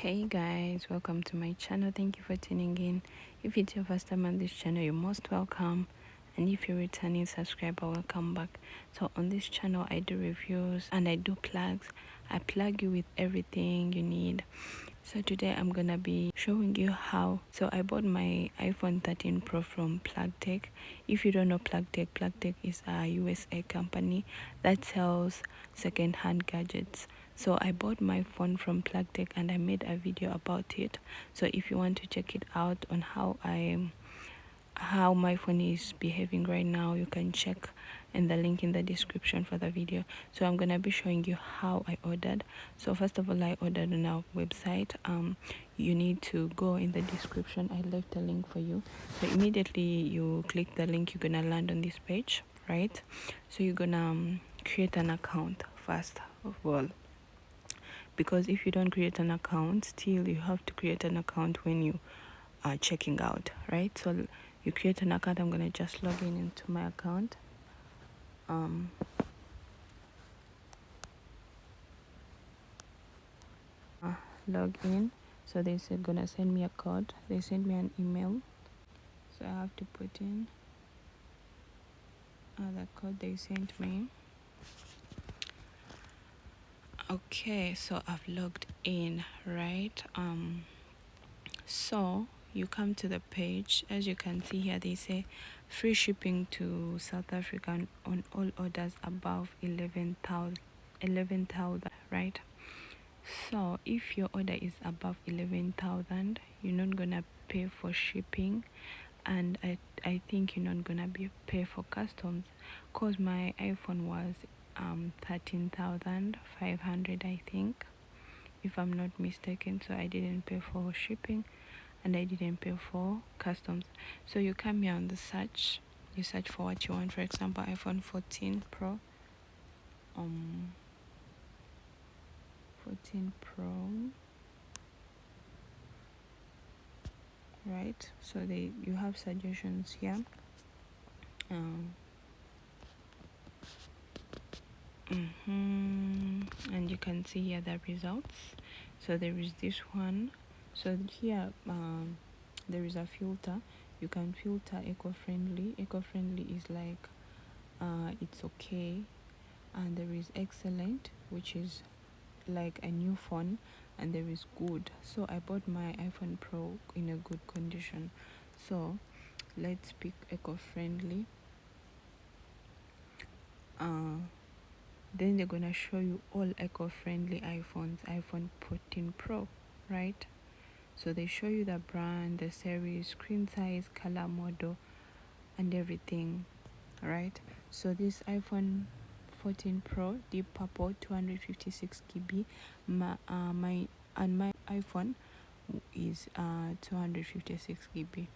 Hey guys, welcome to my channel. Thank you for tuning in. If it's your first time on this channel, you're most welcome, and if you're returning subscriber, welcome back. So on this channel I do reviews and I do plugs. I plug you with everything you need. So today I'm gonna be showing you how. So I bought my iPhone 13 Pro from PlugTech. If you don't know PlugTech is a USA company that sells second-hand gadgets. So I bought my phone from PlugTech and I made a video about it. So if you want to check it out on how my phone is behaving right now, you can check in the link in the description for the video. So I'm gonna be showing you how I ordered. So first of all, I ordered on our website. You need to go in the description. I left a link for you. So immediately you click the link, you're gonna land on this page, right? So you're gonna create an account first of all, because if you don't create an account, still you have to create an account when you are checking out, right? So you create an account. I'm gonna just log in into my account. Log in. So they said gonna send me a code. They sent me an email, so I have to put in the code they sent me. Okay, so I've logged in, right? So you come to the page. As you can see here, they say free shipping to South Africa on all orders above 11,000, right? So if your order is above 11,000, you're not gonna pay for shipping, and I think you're not gonna pay for customs, cause my iPhone was 13,500, I think, if I'm not mistaken. So I didn't pay for shipping and I didn't pay for customs. So you come here on the search, you search for what you want. For example, iPhone 14 Pro, 14 Pro, right? So you have suggestions here. And you can see here the results. So there is this one. So here there is a filter. You can filter eco-friendly. Eco-friendly is like it's okay, and there is excellent, which is like a new phone, and there is good. So I bought my iPhone Pro in a good condition. So let's pick eco-friendly. Then they're gonna show you all eco-friendly iPhones. iPhone 14 Pro, right? So they show you the brand, the series, screen size, color, model, and everything, right? So this iPhone 14 Pro, deep purple, 256 GB. My iPhone is 256 GB.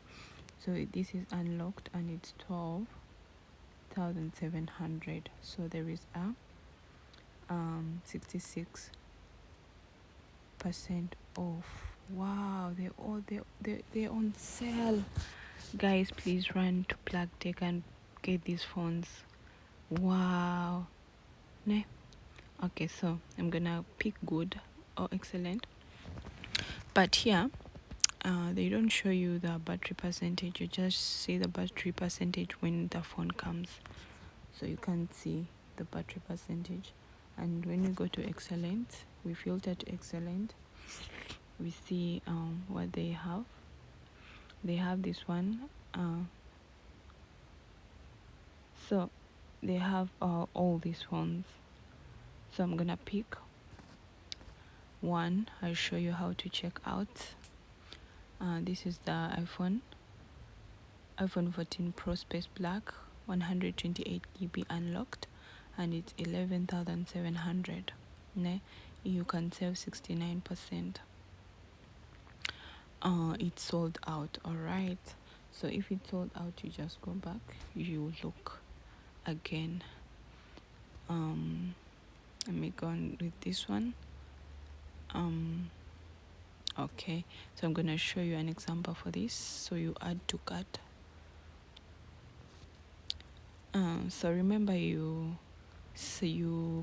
So this is unlocked and it's 12,700. So there is a 66% off. Wow, they're on sale. Guys, please run to PlugTech and get these phones. Wow. Ne? Okay, so I'm gonna pick good or excellent. But here, they don't show you the battery percentage. You just see the battery percentage when the phone comes. So you can't see the battery percentage. And when we go to excellent, we filter to excellent, we see what they have. They have this one. So they have all these phones. So I'm gonna pick one. I'll show you how to check out. This is the iPhone 14 Pro Space Black, 128 GB unlocked, and it's 11,700. You can save 69%. It's sold out. All right, so if it's sold out, you just go back, you look again. Let me go on with this one. Okay, so I'm gonna show you an example for this. So you add to cart. So remember you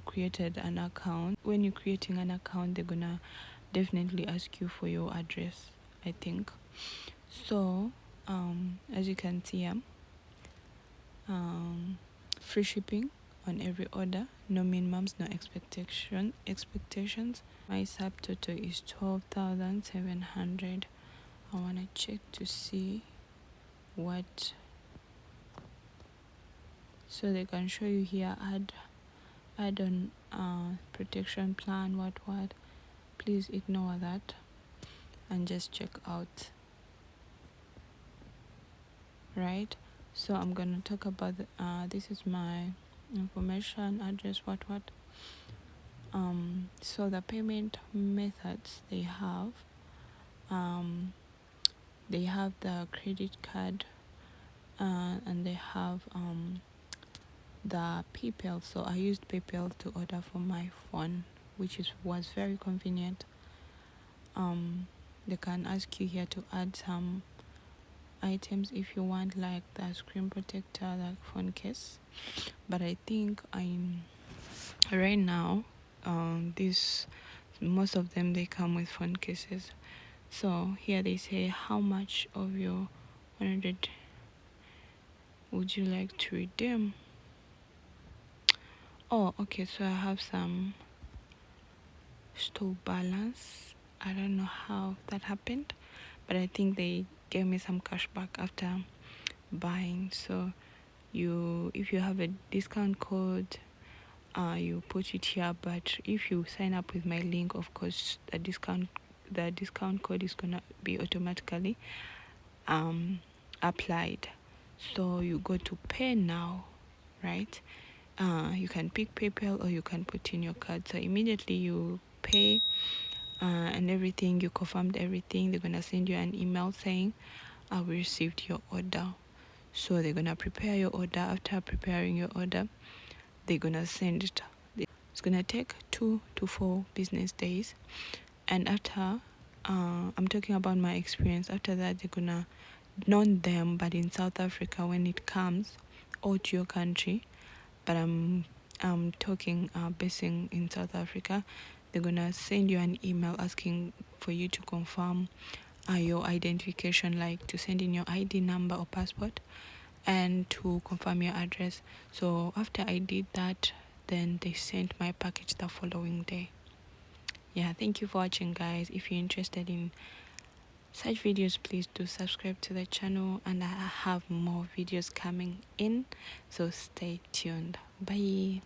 created an account. When you're creating an account, they're gonna definitely ask you for your address, I think. So as you can see, free shipping on every order, no minimums, no expectations. My subtotal is 12,700. I want to check to see what, so they can show you here, add on protection plan, what. Please ignore that and just check out, right? So I'm gonna talk about this is my information, address, what. So the payment methods they have, the credit card, and they have the PayPal. So I used PayPal to order for my phone, which was very convenient. They can ask you here to add some items if you want, like the screen protector, like phone case. But I think right now, this most of them they come with phone cases. So here they say how much of your 100 would you like to redeem. Oh, okay, so I have some store balance. I don't know how that happened, but I think they gave me some cash back after buying. So if you have a discount code, you put it here, but if you sign up with my link, of course the discount code is gonna be automatically applied. So you go to pay now, right? You can pick PayPal or you can put in your card. So immediately you pay and everything, you confirmed everything, they're gonna send you an email saying we received your order. So they're gonna prepare your order. After preparing your order, they're gonna send it. It's gonna take 2 to 4 business days, and after I'm talking about my experience. After that, they're gonna, not them, but in South Africa, when it comes or to your country, but I'm talking basing in South Africa, they're gonna send you an email asking for you to confirm your identification, like to send in your ID number or passport and to confirm your address. So after I did that, then they sent my package the following day. Yeah, thank you for watching, guys. If you're interested in such videos, please do subscribe to the channel, and I have more videos coming in, so stay tuned. Bye.